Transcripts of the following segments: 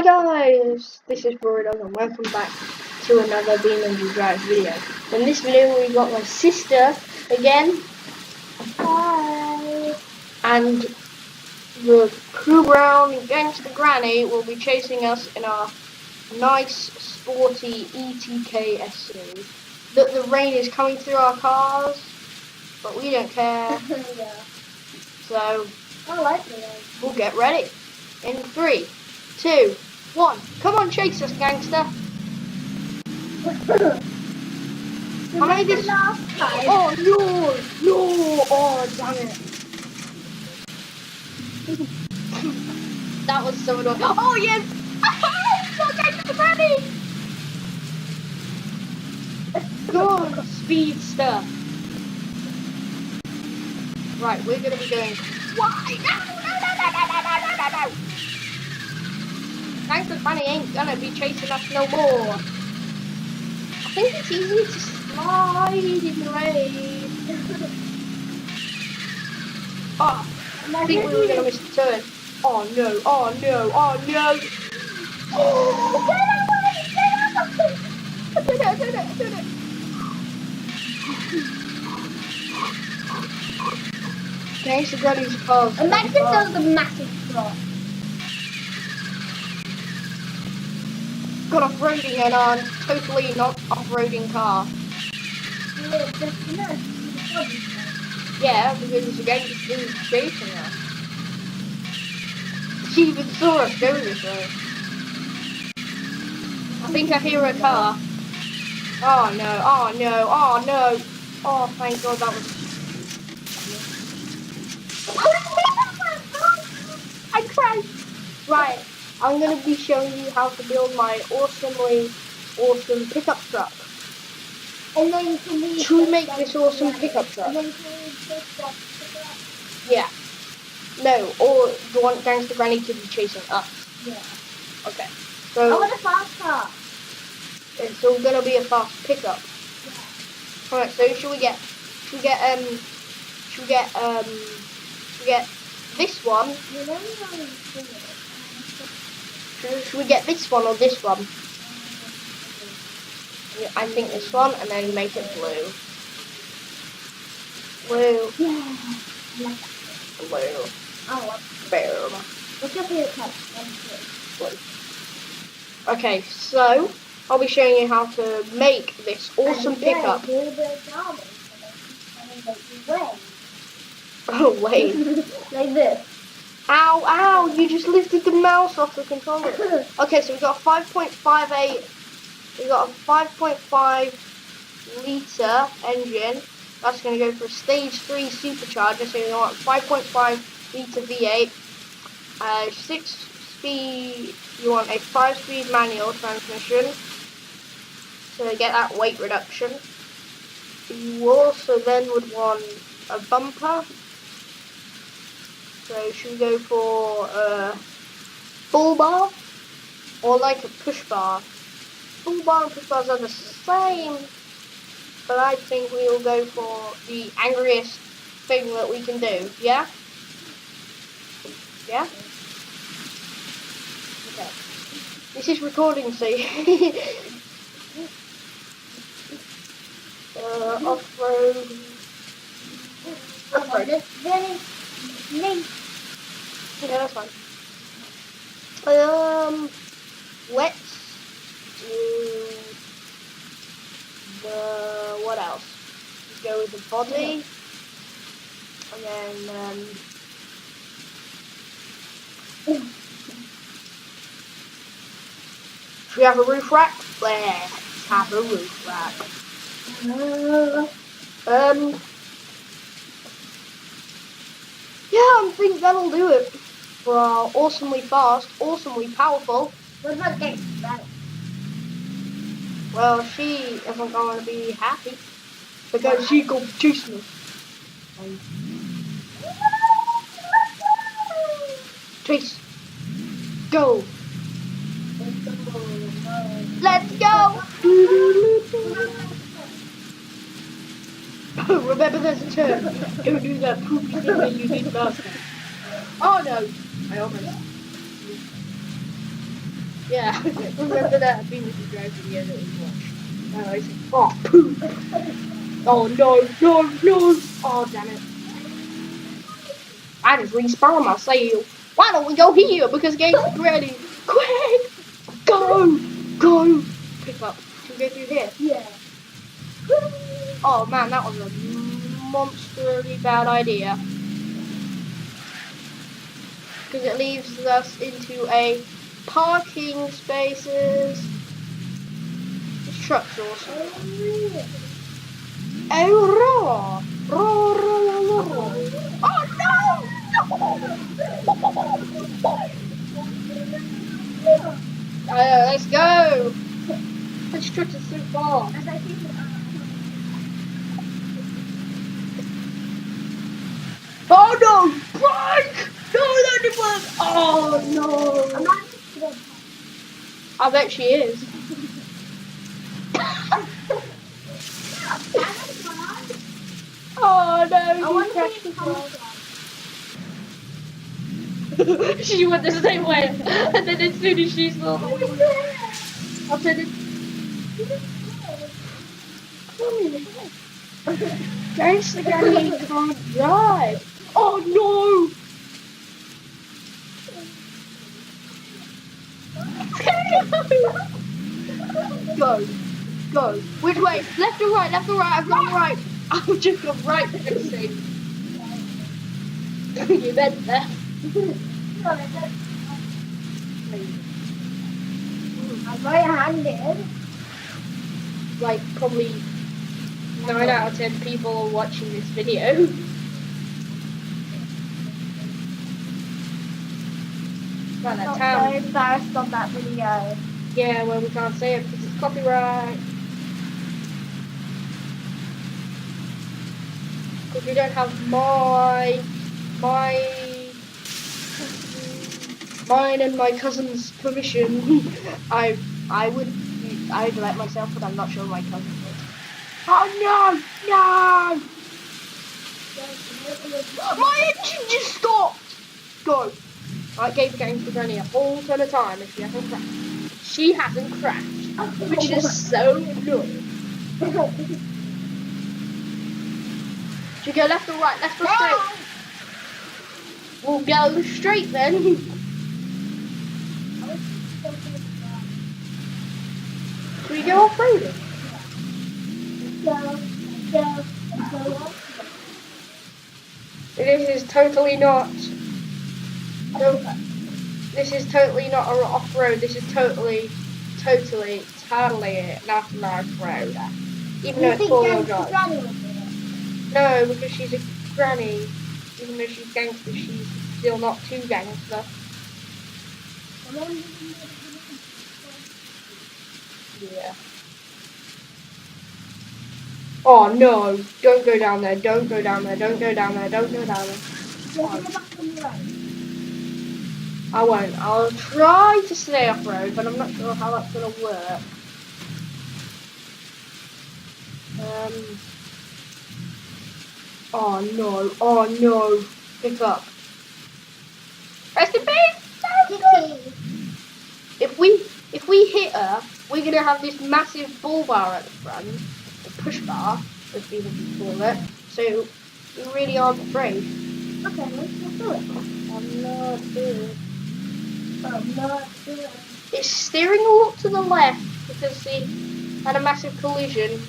guys, this is Borodog and welcome back to another BeamNG Drive video. In this video we got my sister again. Hi. And the Crew Brown Gangster Granny will be chasing us in our nice sporty ETK series. The rain is coming through our cars, but we don't care. Yeah. So I like the rain. we'll get ready. In 3, 2, 1. Come on, chase us, gangster. I made this last time. Oh no! No! Oh damn it! That was so annoying. Oh yes! Not going to the granny! Go, speedster! Right, we're gonna be going. Why? No! Thanks the granny ain't gonna be chasing us no more. I think it's easier to slide in the rain. Oh, I think we were gonna miss the turn. Oh no, oh no, oh no. Oh! I did it. Thanks to Granny's cars. Imagine there was a massive drop. Got off-roading in our totally not off-roading car. Yeah, because the game is chasing us. She even saw us go this way. I think I hear a car. Oh no, oh no, oh no. Oh, thank God that was... I crashed! Right, I'm going to be showing you how to build my awesome pickup truck. And then can we To make this awesome pickup truck. And then can we just Yeah. No, or do you want Gangster Granny to be chasing us? Yeah. Okay. I So want a fast car. it's all gonna be a fast pickup. Yeah. Alright, so should we get this one? You know how you do it. Should we get this one or this one? Yeah, I think this one, and then make it blue. Blue, Yeah. Like that. blue, I love boom. What's your favorite color? Blue. Okay, so I'll be showing you how to make this awesome pickup. Oh wait. Like this. Ow, ow, you just lifted the mouse off the controller. Okay, so we've got a 5.58, we've got a 5.5 litre engine. That's going to go for a stage 3 supercharger, so you want 5.5 litre V8. 6 speed, you want a 5-speed manual transmission, so you get that weight reduction. You also then would want a bumper. So should we go for a full bar or like a push bar? Full bar and push bars are the same, but I think we will go for the angriest thing that we can do. Yeah? Yeah? Okay. This is recording, so off-road. Yeah, that's fine. Let's do the, what else? Let's go with the body, and then should we have a roof rack? Let's have a roof rack. Yeah, I think that'll do it for our awesomely fast, awesomely powerful. What about Gangster Granny? Well, she isn't going to be happy because she go chase me. Chase. Go. Let's go. Remember there's a turn. Don't do that poopy thing that you did last time. Oh no. I almost. Yeah, remember that BBC Drive video that we watched? And I said, oh, poop. Oh, no. Oh, damn it. I just respawned myself. Why don't we go here? Because game's ready. Quick! Go! Pick up. Should we go through here? Yeah. Oh man, that was a monstrally bad idea. Because it leaves us into a parking spaces. This truck's awesome. Oh, roar! Oh no! Let's go! This truck is so far. Oh no! Brake! No, that didn't work! Oh no! I bet she is. Oh no, you crashed the car. She went the same way, and then as soon as she saw the wheel, I said it. Thanks again, you can't drive. Oh no! Go. Which way? Left or right? I've gone right. I've just gone right for this thing. You meant left. I'm right-handed. Like, probably 9 out of 10 people are watching this video. Right, that I'm so town. embarrassed on that video. Yeah, well, we can't say it because it's copyright. Because we don't have mine and my cousin's permission. I'd let myself, but I'm not sure my cousin would. Oh no! My engine just stopped! Go! I gave Games for Granny a whole ton of time and she hasn't crashed. Which is so annoying. Should we go left or right? Left or straight? We'll go straight then. Should we go off-roading? This is totally not. This is totally not an off-road. This is totally not an off-road. Even though it's four-wheel drive. No, because she's a granny. Even though she's gangster, she's still not too gangster. Yeah. Oh no! Don't go down there! Don't go down there! Don't go down there! Don't go down there! I won't. I'll try to stay off road, but I'm not sure how that's gonna work. Oh no! Oh no! Pick up. Rest in peace. If we hit her, we're gonna have this massive bull bar at the front, a push bar, as people call it. So we really aren't afraid. Okay, let's do it. I'm not doing it. I'm not doing it. It's steering a lot to the left because she had a massive collision.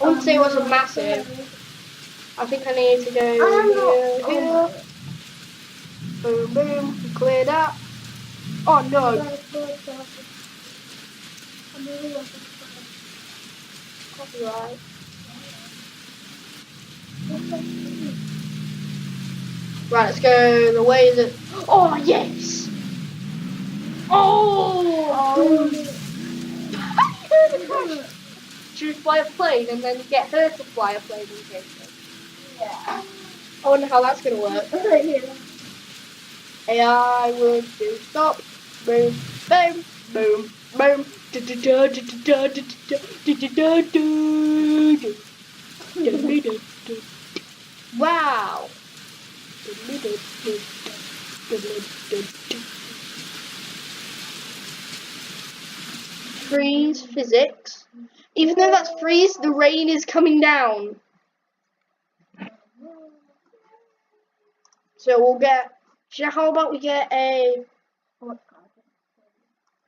I wouldn't say it was a massive. I think I need to go here. Boom, boom, cleared up. Oh no! Copyright. Right, let's go the way that. Oh yes! Oh! Should we fly a plane and then get her to fly a plane in case? Yeah. I wonder how that's gonna work. AI would do stop. Boom, boom, boom, boom. Wow. freeze, physics. Even though that's freeze, the rain is coming down. So we'll get, how about we get a,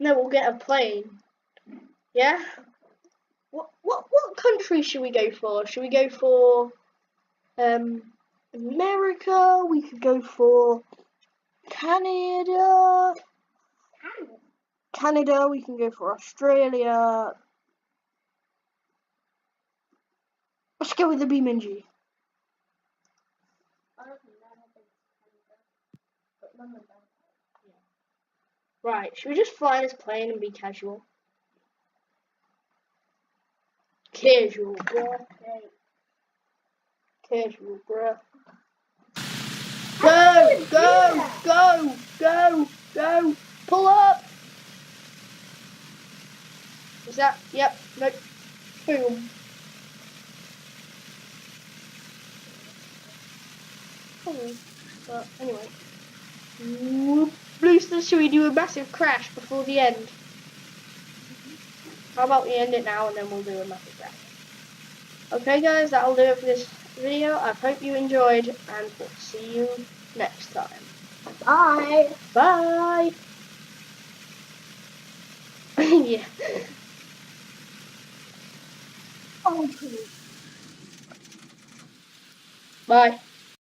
no, we'll get a plane. Yeah? What country should we go for? Should we go for America? We could go for Canada. Canada, we can go for Australia. Let's go with the BeamNG. Right, should we just fly this plane and be casual? Casual, bruh. Casual, bruh. Go, go, go, go, go. Pull up. Is that? Yep. Nope. Boom. But anyway. Whoop. Bluester, should we do a massive crash before the end? How about we end it now and then we'll do a massive crash. Okay guys, that'll do it for this video. I hope you enjoyed and we'll see you next time. Bye. Bye. Yeah. Oh, please. Bye.